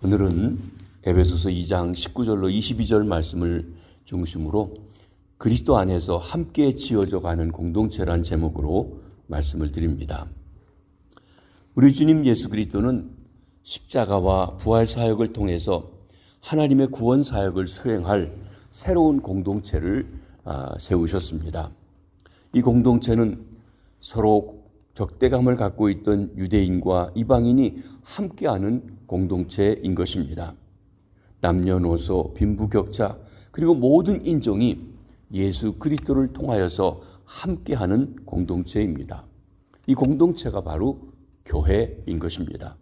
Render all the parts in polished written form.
오늘은 에베소서 2장 19절로 22절 말씀을 중심으로 그리스도 안에서 함께 지어져 가는 공동체란 제목으로 말씀을 드립니다. 우리 주님 예수 그리스도는 십자가와 부활 사역을 통해서 하나님의 구원 사역을 수행할 새로운 공동체를 세우셨습니다. 이 공동체는 서로 적대감을 갖고 있던 유대인과 이방인이 함께하는 공동체인 것입니다. 남녀노소, 빈부격차, 그리고 모든 인종이 예수 그리스도를 통하여서 함께하는 공동체입니다. 이 공동체가 바로 교회인 것입니다.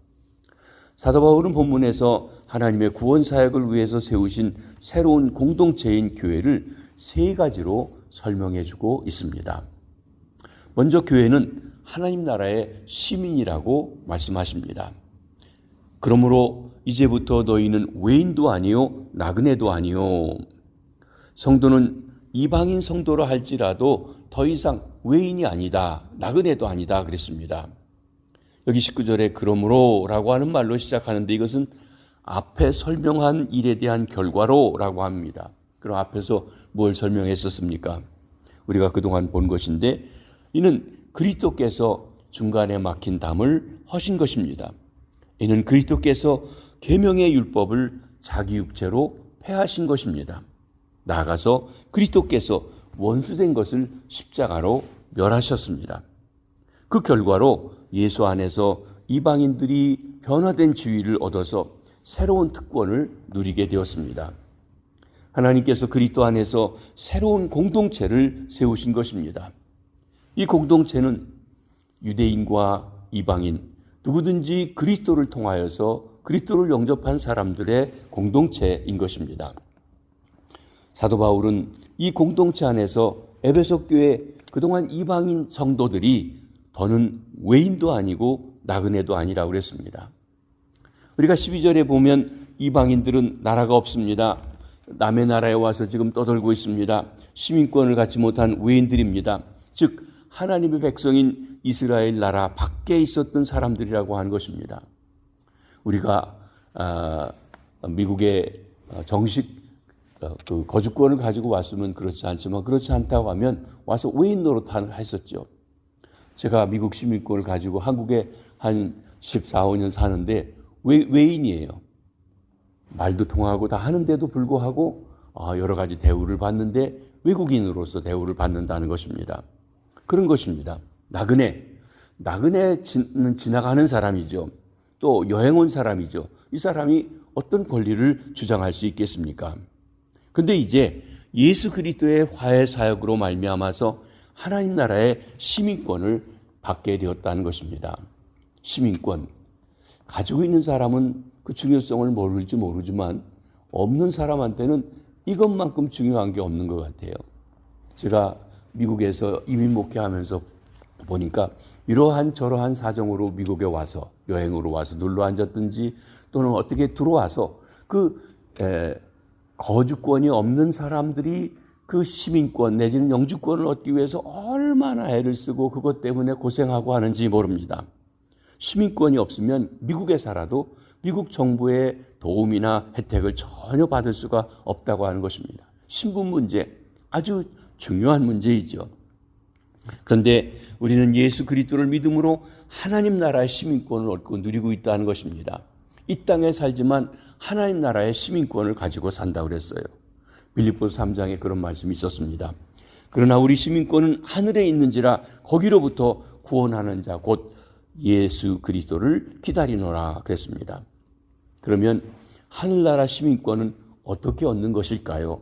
사도 바울은 본문에서 하나님의 구원 사역을 위해서 세우신 새로운 공동체인 교회를 세 가지로 설명해 주고 있습니다. 먼저 교회는 하나님 나라의 시민이라고 말씀하십니다. 그러므로 이제부터 너희는 외인도 아니요 나그네도 아니요. 성도는 이방인 성도라 할지라도 더 이상 외인이 아니다, 나그네도 아니다 그랬습니다. 여기 19절에 그러므로라고 하는 말로 시작하는데 이것은 앞에 설명한 일에 대한 결과로라고 합니다. 그럼 앞에서 뭘 설명했었습니까? 우리가 그동안 본 것인데 이는 그리스도께서 중간에 막힌 담을 허신 것입니다. 이는 그리스도께서 계명의 율법을 자기 육체로 폐하신 것입니다. 나아가서 그리스도께서 원수된 것을 십자가로 멸하셨습니다. 그 결과로 예수 안에서 이방인들이 변화된 지위를 얻어서 새로운 특권을 누리게 되었습니다. 하나님께서 그리스도 안에서 새로운 공동체를 세우신 것입니다. 이 공동체는 유대인과 이방인, 누구든지 그리스도를 통하여서 그리스도를 영접한 사람들의 공동체인 것입니다. 사도 바울은 이 공동체 안에서 에베소 교회 그동안 이방인 성도들이 더는 외인도 아니고 나그네도 아니라고 그랬습니다. 우리가 12절에 보면 이방인들은 나라가 없습니다. 남의 나라에 와서 지금 떠돌고 있습니다. 시민권을 갖지 못한 외인들입니다. 즉 하나님의 백성인 이스라엘 나라 밖에 있었던 사람들이라고 하는 것입니다. 우리가 미국의 정식 그 거주권을 가지고 왔으면 그렇지 않지만 그렇지 않다고 하면 와서 외인 노릇을 했었죠. 제가 미국 시민권을 가지고 한국에 한 14, 15년 사는데 외인이에요. 말도 통하고 다 하는데도 불구하고 여러 가지 대우를 받는데 외국인으로서 대우를 받는다는 것입니다. 그런 것입니다. 나그네는 지나가는 사람이죠. 또 여행 온 사람이죠. 이 사람이 어떤 권리를 주장할 수 있겠습니까? 그런데 이제 예수 그리스도의 화해 사역으로 말미암아서 하나님 나라의 시민권을 받게 되었다는 것입니다. 시민권. 가지고 있는 사람은 그 중요성을 모를지 모르지만 없는 사람한테는 이것만큼 중요한 게 없는 것 같아요. 제가 미국에서 이민 목회하면서 보니까 이러한 저러한 사정으로 미국에 와서 여행으로 와서 눌러 앉았든지 또는 어떻게 들어와서 거주권이 없는 사람들이 그 시민권 내지는 영주권을 얻기 위해서 얼마나 애를 쓰고 그것 때문에 고생하고 하는지 모릅니다. 시민권이 없으면 미국에 살아도 미국 정부의 도움이나 혜택을 전혀 받을 수가 없다고 하는 것입니다. 신분 문제, 아주 중요한 문제이죠. 그런데 우리는 예수 그리스도를 믿음으로 하나님 나라의 시민권을 얻고 누리고 있다는 것입니다. 이 땅에 살지만 하나님 나라의 시민권을 가지고 산다고 그랬어요. 빌립보서 3장에 그런 말씀이 있었습니다. 그러나 우리 시민권은 하늘에 있는지라 거기로부터 구원하는 자 곧 예수 그리스도를 기다리노라 그랬습니다. 그러면 하늘나라 시민권은 어떻게 얻는 것일까요?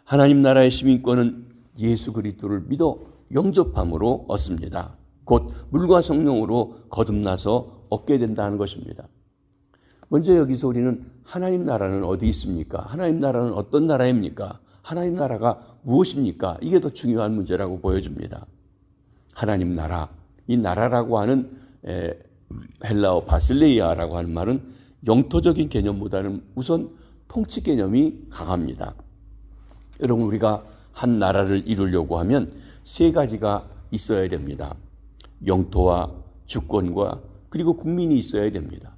하나님 나라의 시민권은 예수 그리스도를 믿어 영접함으로 얻습니다. 곧 물과 성령으로 거듭나서 얻게 된다는 것입니다. 먼저 여기서 우리는 하나님 나라는 어디 있습니까? 하나님 나라는 어떤 나라입니까? 하나님 나라가 무엇입니까? 이게 더 중요한 문제라고 보여집니다. 하나님 나라, 이 나라라고 하는 헬라어 바실레이아라고 하는 말은 영토적인 개념보다는 우선 통치 개념이 강합니다. 여러분 우리가 한 나라를 이루려고 하면 세 가지가 있어야 됩니다. 영토와 주권과 그리고 국민이 있어야 됩니다.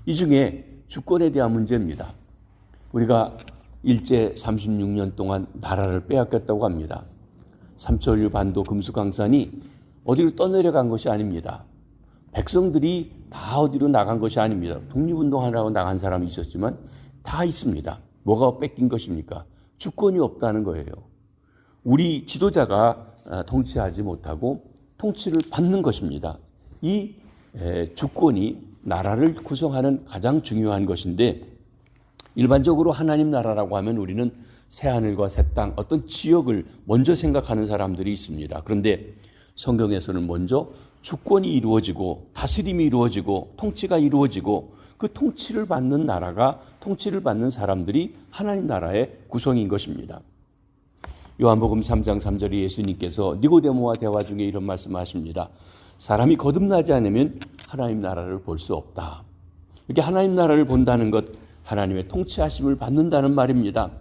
이 중에 주권에 대한 문제입니다. 우리가 일제 36년 동안 나라를 빼앗겼다고 합니다. 삼천류 반도 금수강산이 어디로 떠내려간 것이 아닙니다. 백성들이 다 어디로 나간 것이 아닙니다. 독립운동하려고 나간 사람이 있었지만 다 있습니다. 뭐가 뺏긴 것입니까? 주권이 없다는 거예요. 우리 지도자가 통치하지 못하고 통치를 받는 것입니다. 이 주권이 나라를 구성하는 가장 중요한 것인데, 일반적으로 하나님 나라라고 하면 우리는 새하늘과 새 땅, 어떤 지역을 먼저 생각하는 사람들이 있습니다. 그런데 성경에서는 먼저 주권이 이루어지고 다스림이 이루어지고 통치가 이루어지고 그 통치를 받는 나라가, 통치를 받는 사람들이 하나님 나라의 구성인 것입니다. 요한복음 3장 3절에 예수님께서 니고데모와 대화 중에 이런 말씀하십니다. 사람이 거듭나지 않으면 하나님 나라를 볼 수 없다. 이렇게 하나님 나라를 본다는 것, 하나님의 통치하심을 받는다는 말입니다.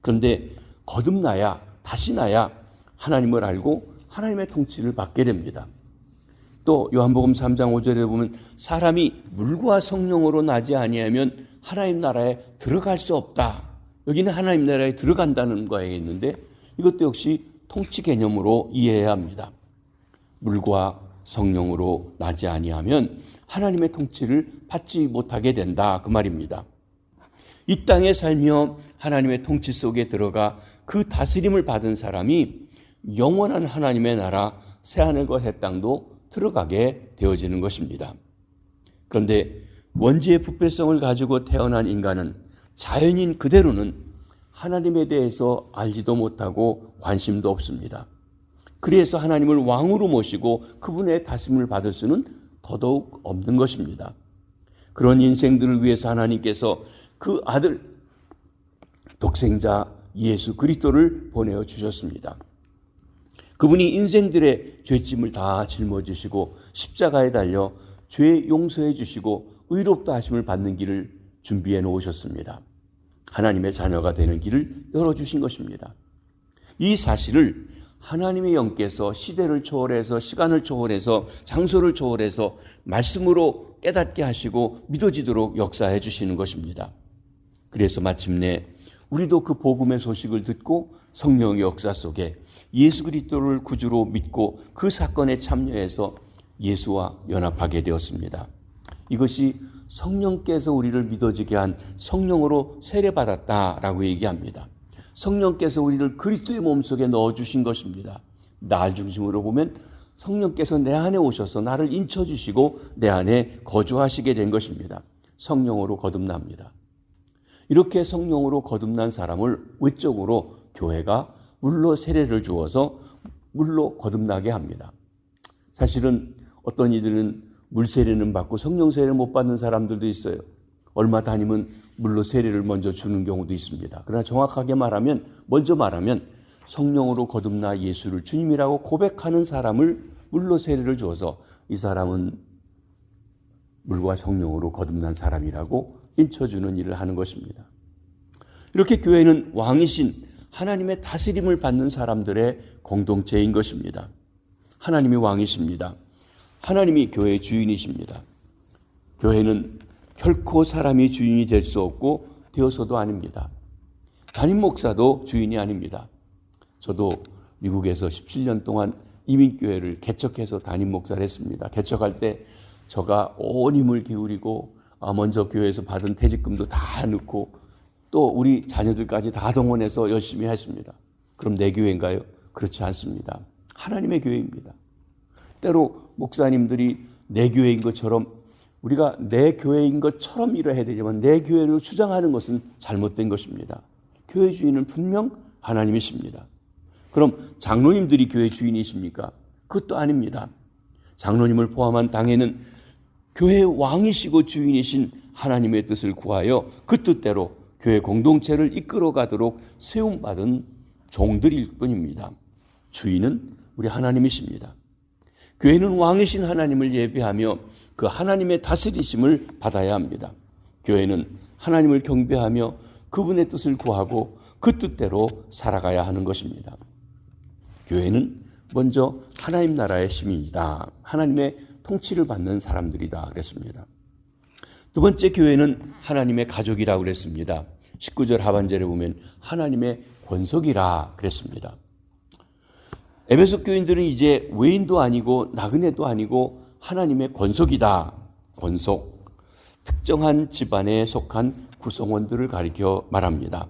그런데 거듭나야, 다시 나야 하나님을 알고 하나님의 통치를 받게 됩니다. 또 요한복음 3장 5절에 보면 사람이 물과 성령으로 나지 아니하면 하나님 나라에 들어갈 수 없다. 여기는 하나님 나라에 들어간다는 거에 있는데, 이것도 역시 통치 개념으로 이해해야 합니다. 물과 성령으로 나지 아니하면 하나님의 통치를 받지 못하게 된다, 그 말입니다. 이 땅에 살며 하나님의 통치 속에 들어가 그 다스림을 받은 사람이 영원한 하나님의 나라 새하늘과 새 땅도 들어가게 되어지는 것입니다. 그런데 원죄의 부패성을 가지고 태어난 인간은 자연인 그대로는 하나님에 대해서 알지도 못하고 관심도 없습니다. 그래서 하나님을 왕으로 모시고 그분의 다스림을 받을 수는 더더욱 없는 것입니다. 그런 인생들을 위해서 하나님께서 그 아들 독생자 예수 그리스도를 보내어 주셨습니다. 그분이 인생들의 죄짐을 다 짊어지시고 십자가에 달려 죄 용서해 주시고 의롭다 하심을 받는 길을 준비해 놓으셨습니다. 하나님의 자녀가 되는 길을 열어주신 것입니다. 이 사실을 하나님의 영께서 시대를 초월해서, 시간을 초월해서, 장소를 초월해서 말씀으로 깨닫게 하시고 믿어지도록 역사해 주시는 것입니다. 그래서 마침내 우리도 그 복음의 소식을 듣고 성령의 역사 속에 예수 그리스도를 구주로 믿고 그 사건에 참여해서 예수와 연합하게 되었습니다. 이것이 성령께서 우리를 믿어지게 한 성령으로 세례받았다라고 얘기합니다. 성령께서 우리를 그리스도의 몸속에 넣어주신 것입니다. 날 중심으로 보면 성령께서 내 안에 오셔서 나를 인쳐주시고 내 안에 거주하시게 된 것입니다. 성령으로 거듭납니다. 이렇게 성령으로 거듭난 사람을 외적으로 교회가 물로 세례를 주어서 물로 거듭나게 합니다. 사실은 어떤 이들은 물 세례는 받고 성령 세례를 못 받는 사람들도 있어요. 얼마 다니면 물로 세례를 먼저 주는 경우도 있습니다. 그러나 정확하게 말하면, 먼저 말하면 성령으로 거듭나 예수를 주님이라고 고백하는 사람을 물로 세례를 주어서 이 사람은 물과 성령으로 거듭난 사람이라고 인쳐주는 일을 하는 것입니다. 이렇게 교회는 왕이신 하나님의 다스림을 받는 사람들의 공동체인 것입니다. 하나님이 왕이십니다. 하나님이 교회의 주인이십니다. 교회는 결코 사람이 주인이 될 수 없고 되어서도 아닙니다. 담임 목사도 주인이 아닙니다. 저도 미국에서 17년 동안 이민교회를 개척해서 담임 목사를 했습니다. 개척할 때 저가 온 힘을 기울이고 먼저 교회에서 받은 퇴직금도 다 넣고 또 우리 자녀들까지 다 동원해서 열심히 했습니다. 그럼 내 교회인가요? 그렇지 않습니다. 하나님의 교회입니다. 때로 목사님들이 내 교회인 것처럼, 우리가 내 교회인 것처럼 일해야 되지만 내 교회로 주장하는 것은 잘못된 것입니다. 교회 주인은 분명 하나님이십니다. 그럼 장로님들이 교회 주인이십니까? 그것도 아닙니다. 장로님을 포함한 당에는 교회 왕이시고 주인이신 하나님의 뜻을 구하여 그 뜻대로 교회 공동체를 이끌어가도록 세움받은 종들일 뿐입니다. 주인은 우리 하나님이십니다. 교회는 왕이신 하나님을 예배하며 그 하나님의 다스리심을 받아야 합니다. 교회는 하나님을 경배하며 그분의 뜻을 구하고 그 뜻대로 살아가야 하는 것입니다. 교회는 먼저 하나님 나라의 시민이다. 하나님의 통치를 받는 사람들이다. 그랬습니다. 두 번째, 교회는 하나님의 가족이라고 그랬습니다. 19절 하반절에 보면 하나님의 권속이라 그랬습니다. 에베소 교인들은 이제 외인도 아니고 나그네도 아니고 하나님의 권속이다. 권속, 특정한 집안에 속한 구성원들을 가리켜 말합니다.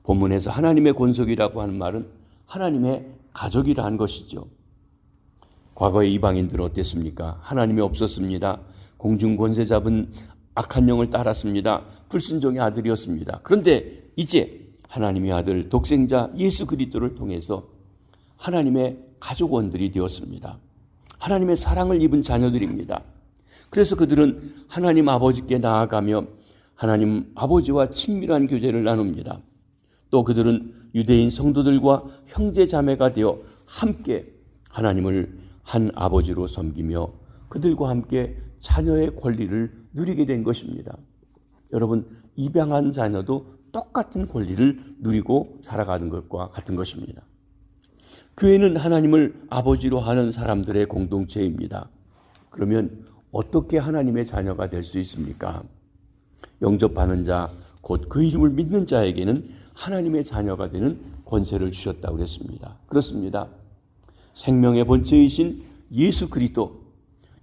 본문에서 하나님의 권속이라고 하는 말은 하나님의 가족이라 한 것이죠. 과거의 이방인들은 어땠습니까? 하나님이 없었습니다. 공중 권세 잡은 악한 영을 따랐습니다. 불순종의 아들이었습니다. 그런데 이제 하나님의 아들 독생자 예수 그리스도를 통해서 하나님의 가족원들이 되었습니다. 하나님의 사랑을 입은 자녀들입니다. 그래서 그들은 하나님 아버지께 나아가며 하나님 아버지와 친밀한 교제를 나눕니다. 또 그들은 유대인 성도들과 형제 자매가 되어 함께 하나님을 한 아버지로 섬기며 그들과 함께 자녀의 권리를 누리게 된 것입니다. 여러분, 입양한 자녀도 똑같은 권리를 누리고 살아가는 것과 같은 것입니다. 교회는 하나님을 아버지로 하는 사람들의 공동체입니다. 그러면 어떻게 하나님의 자녀가 될 수 있습니까? 영접하는 자, 곧 그 이름을 믿는 자에게는 하나님의 자녀가 되는 권세를 주셨다고 그랬습니다. 그렇습니다. 생명의 본체이신 예수 그리스도,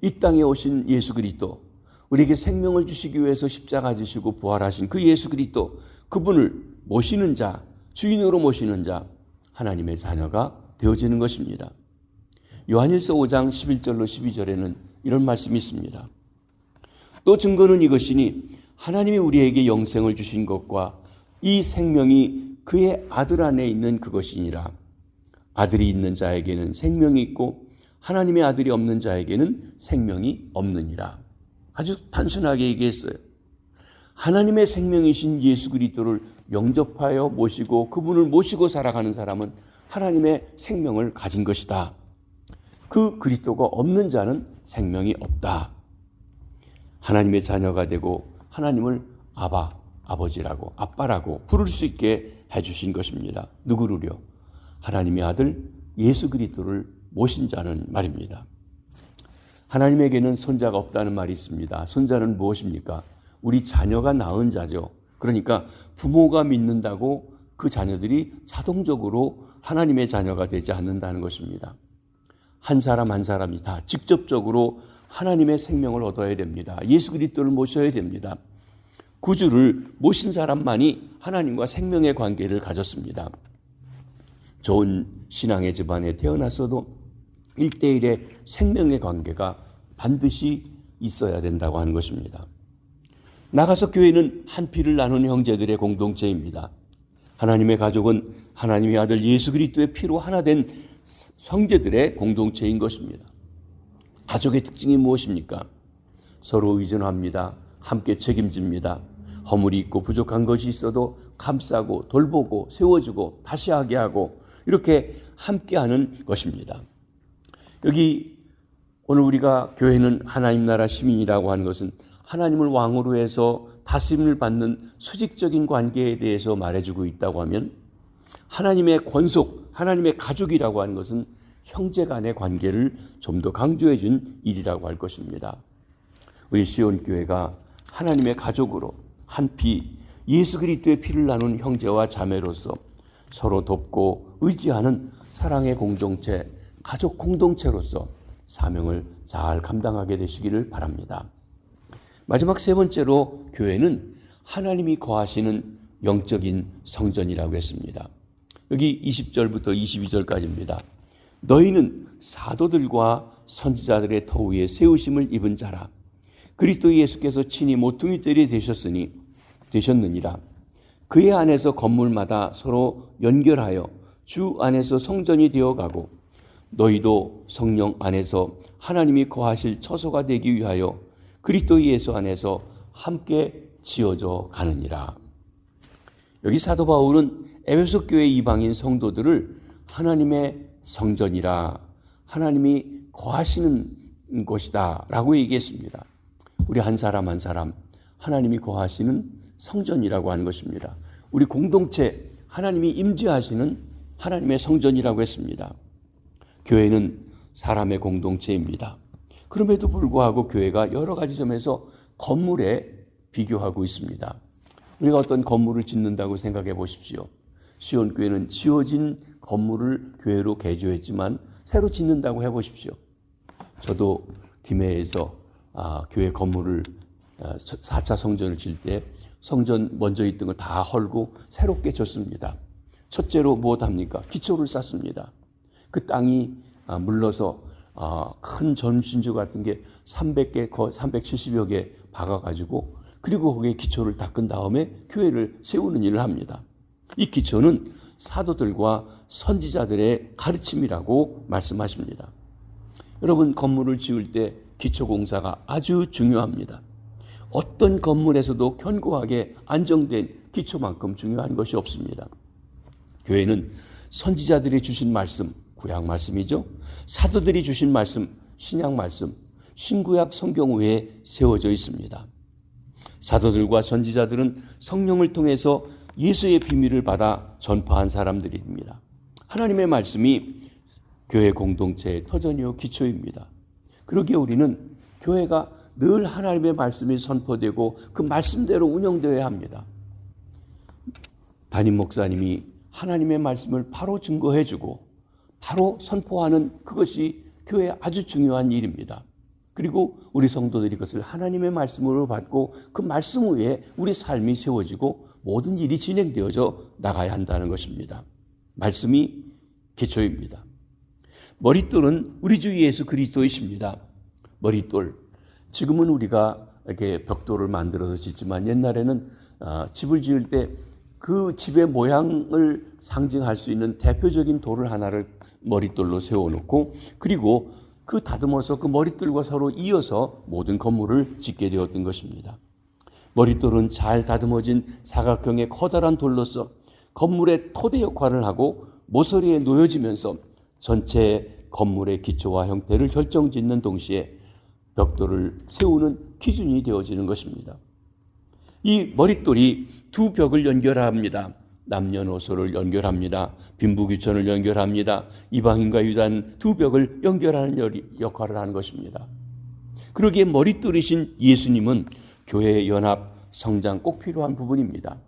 이 땅에 오신 예수 그리스도, 우리에게 생명을 주시기 위해서 십자가 지시고 부활하신 그 예수 그리스도, 그분을 모시는 자, 주인으로 모시는 자, 하나님의 자녀가 되어지는 것입니다. 요한일서 5장 11절로 12절에는 이런 말씀이 있습니다. 또 증거는 이것이니 하나님이 우리에게 영생을 주신 것과 이 생명이 그의 아들 안에 있는 그것이니라. 아들이 있는 자에게는 생명이 있고 하나님의 아들이 없는 자에게는 생명이 없느니라. 아주 단순하게 얘기했어요. 하나님의 생명이신 예수 그리스도를 영접하여 모시고 그분을 모시고 살아가는 사람은 하나님의 생명을 가진 것이다. 그 그리스도가 없는 자는 생명이 없다. 하나님의 자녀가 되고 하나님을 아버지라고 아빠라고 부를 수 있게 해주신 것입니다. 누구를요? 하나님의 아들 예수 그리스도를 모신 자는 말입니다. 하나님에게는 손자가 없다는 말이 있습니다. 손자는 무엇입니까? 우리 자녀가 낳은 자죠. 그러니까 부모가 믿는다고 그 자녀들이 자동적으로 하나님의 자녀가 되지 않는다는 것입니다. 한 사람 한 사람이 다 직접적으로 하나님의 생명을 얻어야 됩니다. 예수 그리스도를 모셔야 됩니다. 구주를 모신 사람만이 하나님과 생명의 관계를 가졌습니다. 좋은 신앙의 집안에 태어났어도 1대1의 생명의 관계가 반드시 있어야 된다고 하는 것입니다. 나가서 교회는 한 피를 나눈 형제들의 공동체입니다. 하나님의 가족은 하나님의 아들 예수 그리스도의 피로 하나 된 형제들의 공동체인 것입니다. 가족의 특징이 무엇입니까? 서로 의존합니다. 함께 책임집니다. 허물이 있고 부족한 것이 있어도 감싸고 돌보고 세워주고 다시 하게 하고 이렇게 함께하는 것입니다. 여기 오늘 우리가 교회는 하나님 나라 시민이라고 하는 것은 하나님을 왕으로 해서 다스림을 받는 수직적인 관계에 대해서 말해주고 있다고 하면 하나님의 권속, 하나님의 가족이라고 하는 것은 형제 간의 관계를 좀 더 강조해 준 일이라고 할 것입니다. 우리 시온교회가 하나님의 가족으로 한 피, 예수 그리스도의 피를 나눈 형제와 자매로서 서로 돕고 의지하는 사랑의 공동체, 가족 공동체로서 사명을 잘 감당하게 되시기를 바랍니다. 마지막 세 번째로 교회는 하나님이 거하시는 영적인 성전이라고 했습니다. 여기 20절부터 22절까지입니다. 너희는 사도들과 선지자들의 터 위에 세우심을 입은 자라. 그리스도 예수께서 친히 모퉁이들이 되셨느니라. 그의 안에서 건물마다 서로 연결하여 주 안에서 성전이 되어가고 너희도 성령 안에서 하나님이 거하실 처소가 되기 위하여 그리스도 예수 안에서 함께 지어져 가느니라. 여기 사도 바울은 에베소 교회 이방인 성도들을 하나님의 성전이라, 하나님이 거하시는 곳이다 라고 얘기했습니다. 우리 한 사람 한 사람 하나님이 거하시는 성전이라고 하는 것입니다. 우리 공동체 하나님이 임재하시는 하나님의 성전이라고 했습니다. 교회는 사람의 공동체입니다. 그럼에도 불구하고 교회가 여러 가지 점에서 건물에 비교하고 있습니다. 우리가 어떤 건물을 짓는다고 생각해 보십시오. 시온교회는 지어진 건물을 교회로 개조했지만 새로 짓는다고 해보십시오. 저도 김해에서 교회 건물을 4차 성전을 질 때 성전 먼저 있던 거 다 헐고 새롭게 졌습니다. 첫째로 무엇합니까? 기초를 쌓습니다. 그 땅이 물러서 큰 전신주 같은 게 300개, 370여 개 박아가지고 그리고 거기에 기초를 닦은 다음에 교회를 세우는 일을 합니다. 이 기초는 사도들과 선지자들의 가르침이라고 말씀하십니다. 여러분, 건물을 지을 때 기초 공사가 아주 중요합니다. 어떤 건물에서도 견고하게 안정된 기초만큼 중요한 것이 없습니다. 교회는 선지자들이 주신 말씀, 구약 말씀이죠. 사도들이 주신 말씀, 신약 말씀, 신구약 성경 외에 세워져 있습니다. 사도들과 선지자들은 성령을 통해서 예수의 비밀을 받아 전파한 사람들입니다. 하나님의 말씀이 교회 공동체의 터전이요 기초입니다. 그러기에 우리는 교회가 늘 하나님의 말씀이 선포되고 그 말씀대로 운영되어야 합니다. 담임 목사님이 하나님의 말씀을 바로 증거해주고 바로 선포하는 그것이 교회의 아주 중요한 일입니다. 그리고 우리 성도들이 그것을 하나님의 말씀으로 받고 그 말씀 위에 우리 삶이 세워지고 모든 일이 진행되어져 나가야 한다는 것입니다. 말씀이 기초입니다. 머릿돌은 우리 주 예수 그리스도이십니다. 머릿돌. 지금은 우리가 이렇게 벽돌을 만들어서 짓지만 옛날에는 집을 지을 때 그 집의 모양을 상징할 수 있는 대표적인 돌을 하나를 머릿돌로 세워놓고 그리고 그 다듬어서 그 머릿돌과 서로 이어서 모든 건물을 짓게 되었던 것입니다. 머릿돌은 잘 다듬어진 사각형의 커다란 돌로서 건물의 토대 역할을 하고 모서리에 놓여지면서 전체 건물의 기초와 형태를 결정짓는 동시에 벽돌을 세우는 기준이 되어지는 것입니다. 이 머릿돌이 두 벽을 연결합니다. 남녀노소를 연결합니다. 빈부귀천을 연결합니다. 이방인과 유다는 두 벽을 연결하는 역할을 하는 것입니다. 그러기에 머릿돌이신 예수님은 교회의 연합, 성장 꼭 필요한 부분입니다.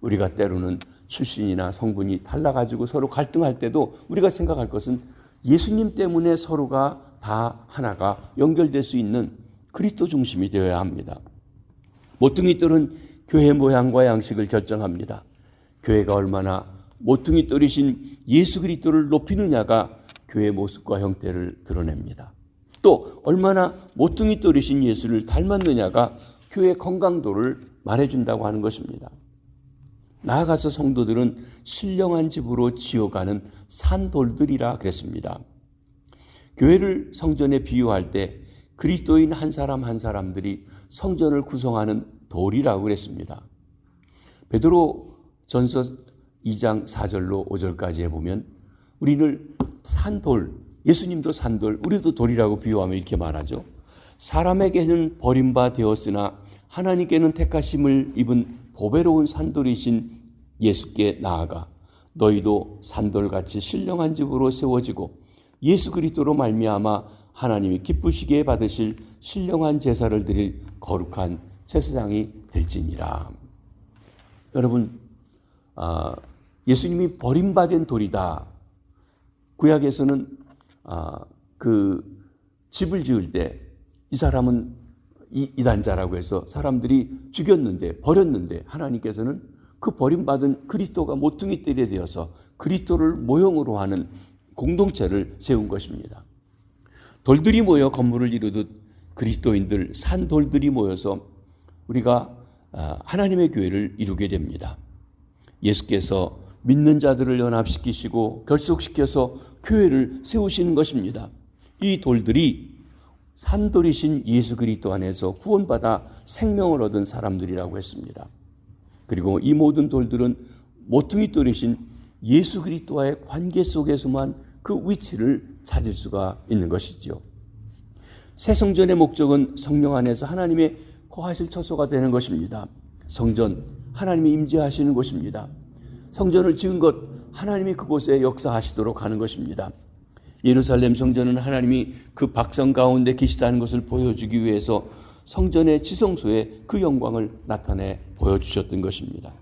우리가 때로는 출신이나 성분이 달라가지고 서로 갈등할 때도 우리가 생각할 것은 예수님 때문에 서로가 다 하나가 연결될 수 있는 그리스도 중심이 되어야 합니다. 모퉁이돌은 교회 모양과 양식을 결정합니다. 교회가 얼마나 모퉁이돌이신 예수 그리스도를 높이느냐가 교회의 모습과 형태를 드러냅니다. 또 얼마나 모퉁이돌이신 예수를 닮았느냐가 교회의 건강도를 말해준다고 하는 것입니다. 나아가서 성도들은 신령한 집으로 지어가는 산돌들이라 그랬습니다. 교회를 성전에 비유할 때 그리스도인 한 사람 한 사람들이 성전을 구성하는 돌이라고 그랬습니다. 베드로 전서 2장 4절로 5절까지 해보면 우리를 산돌, 예수님도 산돌, 우리도 돌이라고 비유하며 이렇게 말하죠. 사람에게는 버림바 되었으나 하나님께는 택하심을 입은 보배로운 산돌이신 예수께 나아가 너희도 산돌같이 신령한 집으로 세워지고 예수 그리스도로 말미암아 하나님이 기쁘시게 받으실 신령한 제사를 드릴 거룩한 제사장이 될지니라. 여러분, 예수님이 버림받은 돌이다. 구약에서는 그 집을 지을 때 이 사람은 이단자라고 해서 사람들이 죽였는데 버렸는데 하나님께서는 그 버림받은 그리스도가 모퉁이돌이 되어서 그리스도를 모형으로 하는 공동체를 세운 것입니다. 돌들이 모여 건물을 이루듯 그리스도인들 산돌들이 모여서 우리가 하나님의 교회를 이루게 됩니다. 예수께서 믿는 자들을 연합시키시고 결속시켜서 교회를 세우시는 것입니다. 이 돌들이 산돌이신 예수 그리스도 안에서 구원받아 생명을 얻은 사람들이라고 했습니다. 그리고 이 모든 돌들은 모퉁이돌이신 예수 그리스도와의 관계 속에서만 그 위치를 찾을 수가 있는 것이죠. 새 성전의 목적은 성령 안에서 하나님의 거하실 처소가 되는 것입니다. 성전, 하나님이 임재하시는 곳입니다. 성전을 지은 것, 하나님이 그곳에 역사하시도록 하는 것입니다. 예루살렘 성전은 하나님이 그 박성 가운데 계시다는 것을 보여주기 위해서 성전의 지성소에 그 영광을 나타내 보여주셨던 것입니다.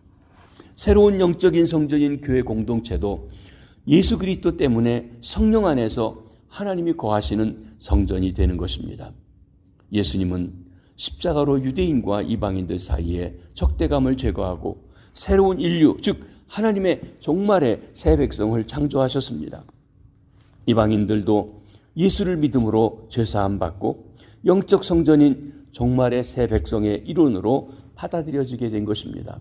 새로운 영적인 성전인 교회 공동체도 예수 그리스도 때문에 성령 안에서 하나님이 거하시는 성전이 되는 것입니다. 예수님은 십자가로 유대인과 이방인들 사이에 적대감을 제거하고 새로운 인류, 즉 하나님의 종말의 새 백성을 창조하셨습니다. 이방인들도 예수를 믿음으로 죄사함 받고 영적 성전인 종말의 새 백성의 일원으로 받아들여지게 된 것입니다.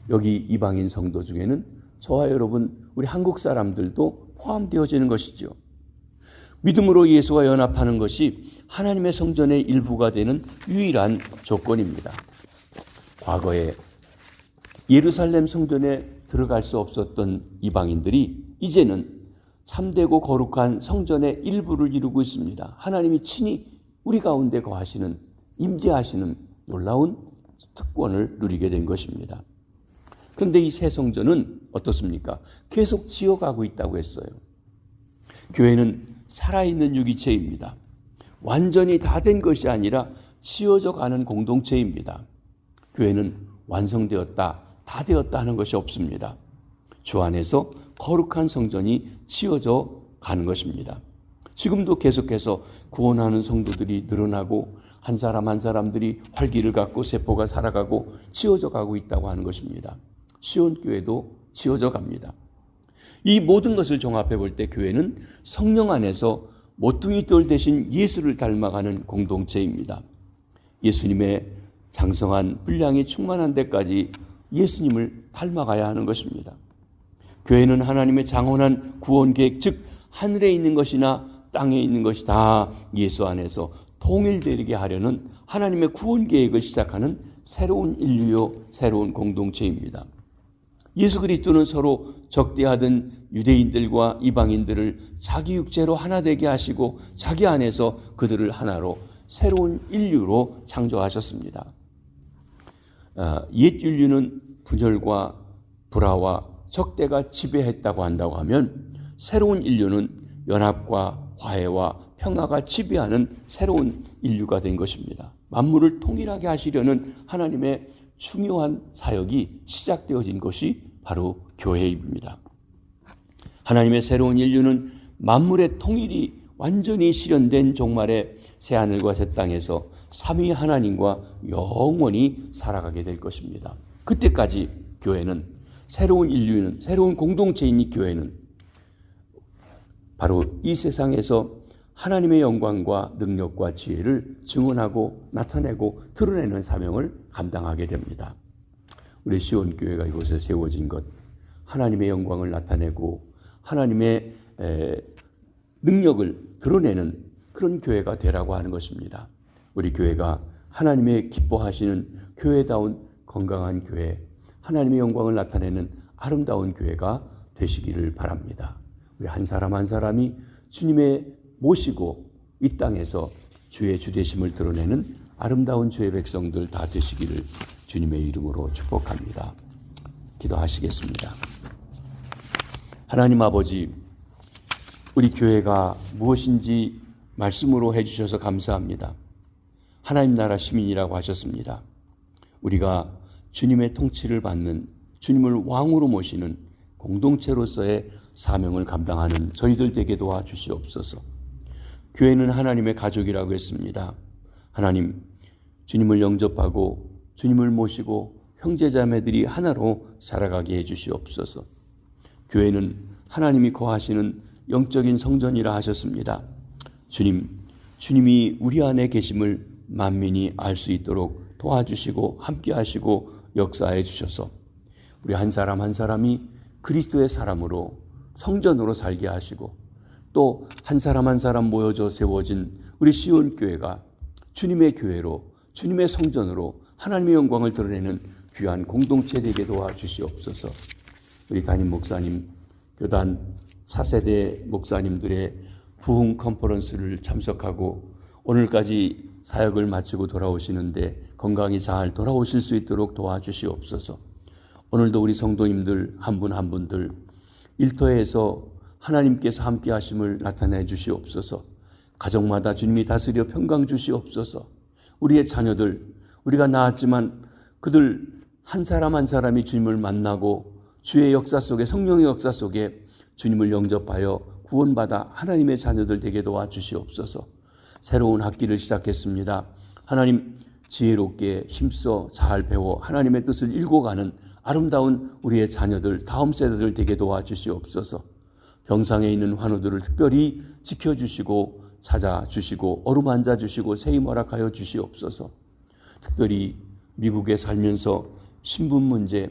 여기 이방인 성도 중에는 저와 여러분, 우리 한국 사람들도 포함되어지는 것이죠. 믿음으로 예수와 연합하는 것이 하나님의 성전의 일부가 되는 유일한 조건입니다. 과거에 예루살렘 성전에 들어갈 수 없었던 이방인들이 이제는 참되고 거룩한 성전의 일부를 이루고 있습니다. 하나님이 친히 우리 가운데 거하시는, 임재하시는 놀라운 특권을 누리게 된 것입니다. 그런데 이 새 성전은 어떻습니까? 계속 지어가고 있다고 했어요. 교회는 살아있는 유기체입니다. 완전히 다 된 것이 아니라 지어져 가는 공동체입니다. 교회는 완성되었다, 다 되었다 하는 것이 없습니다. 주 안에서 거룩한 성전이 지어져 가는 것입니다. 지금도 계속해서 구원하는 성도들이 늘어나고 한 사람 한 사람들이 활기를 갖고 세포가 살아가고 지어져 가고 있다고 하는 것입니다. 시온교회도 지어져 갑니다. 이 모든 것을 종합해 볼 때 교회는 성령 안에서 모퉁이 돌 대신 예수를 닮아가는 공동체입니다. 예수님의 장성한 분량이 충만한 데까지 예수님을 닮아가야 하는 것입니다. 교회는 하나님의 장원한 구원 계획, 즉 하늘에 있는 것이나 땅에 있는 것이 다 예수 안에서 통일되게 하려는 하나님의 구원 계획을 시작하는 새로운 인류요, 새로운 공동체입니다. 예수 그리스도는 서로 적대하던 유대인들과 이방인들을 자기 육체로 하나 되게 하시고 자기 안에서 그들을 하나로 새로운 인류로 창조하셨습니다. 옛 인류는 분열과 불화와 적대가 지배했다고 한다고 하면 새로운 인류는 연합과 화해와 평화가 지배하는 새로운 인류가 된 것입니다. 만물을 통일하게 하시려는 하나님의 중요한 사역이 시작되어진 것이 바로 교회입니다. 하나님의 새로운 인류는 만물의 통일이 완전히 실현된 종말의 새하늘과 새 땅에서 삼위 하나님과 영원히 살아가게 될 것입니다. 그때까지 교회는, 새로운 인류는, 새로운 공동체인 이 교회는 바로 이 세상에서 하나님의 영광과 능력과 지혜를 증언하고 나타내고 드러내는 사명을 감당하게 됩니다. 우리 시온교회가 이곳에 세워진 것, 하나님의 영광을 나타내고 하나님의 능력을 드러내는 그런 교회가 되라고 하는 것입니다. 우리 교회가 하나님의 기뻐하시는 교회다운 건강한 교회, 하나님의 영광을 나타내는 아름다운 교회가 되시기를 바랍니다. 우리 한 사람 한 사람이 주님의 모시고 이 땅에서 주의 주되심을 드러내는 아름다운 주의 백성들 다 되시기를 주님의 이름으로 축복합니다. 기도하시겠습니다. 하나님 아버지, 우리 교회가 무엇인지 말씀으로 해주셔서 감사합니다. 하나님 나라 시민이라고 하셨습니다. 우리가 주님의 통치를 받는, 주님을 왕으로 모시는 공동체로서의 사명을 감당하는 저희들 되게 도와주시옵소서. 교회는 하나님의 가족이라고 했습니다. 하나님, 주님을 영접하고 주님을 모시고 형제자매들이 하나로 살아가게 해주시옵소서. 교회는 하나님이 거하시는 영적인 성전이라 하셨습니다. 주님이 우리 안에 계심을 만민이 알 수 있도록 도와주시고 함께 하시고 역사해 주셔서 우리 한 사람 한 사람이 그리스도의 사람으로 성전으로 살게 하시고 또 한 사람 한 사람 모여져 세워진 우리 시온교회가 주님의 교회로, 주님의 성전으로 하나님의 영광을 드러내는 귀한 공동체 되게 도와주시옵소서. 우리 담임 목사님, 교단 차세대 목사님들의 부흥 컨퍼런스를 참석하고 오늘까지 사역을 마치고 돌아오시는데 건강히 잘 돌아오실 수 있도록 도와주시옵소서. 오늘도 우리 성도님들 한 분 한 분들 일터에서 하나님께서 함께 하심을 나타내 주시옵소서. 가정마다 주님이 다스려 평강 주시옵소서. 우리의 자녀들, 우리가 낳았지만 그들 한 사람 한 사람이 주님을 만나고 주의 역사 속에, 성령의 역사 속에 주님을 영접하여 구원받아 하나님의 자녀들 되게 도와주시옵소서. 새로운 학기를 시작했습니다. 하나님, 지혜롭게 힘써 잘 배워 하나님의 뜻을 읽어가는 아름다운 우리의 자녀들, 다음 세대들 되게 도와주시옵소서. 병상에 있는 환우들을 특별히 지켜주시고 찾아주시고 어루만져 주시고 세임 허락하여 주시옵소서. 특별히 미국에 살면서 신분 문제,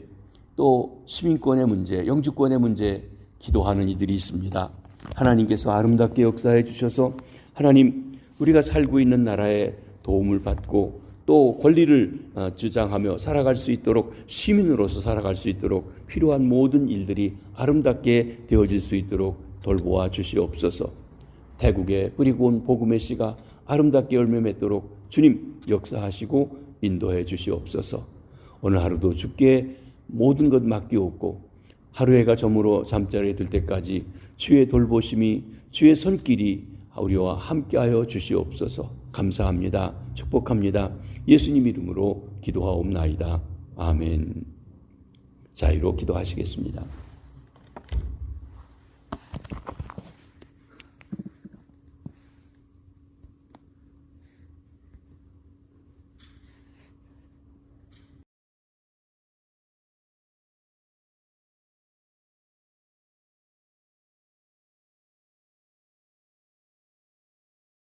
또 시민권의 문제, 영주권의 문제 기도하는 이들이 있습니다. 하나님께서 아름답게 역사해 주셔서 하나님, 우리가 살고 있는 나라에 도움을 받고 또 권리를 주장하며 살아갈 수 있도록, 시민으로서 살아갈 수 있도록 필요한 모든 일들이 아름답게 되어질 수 있도록 돌보아 주시옵소서. 태국에 뿌리고 온 복음의 씨가 아름답게 열매 맺도록 주님 역사하시고 인도해 주시옵소서. 오늘 하루도 주께 모든 것 맡기옵고 하루 해가 저물어 잠자리에 들 때까지 주의 돌보심이, 주의 손길이 우리와 함께하여 주시옵소서. 감사합니다. 축복합니다. 예수님 이름으로 기도하옵나이다. 아멘. 자유로 기도하시겠습니다.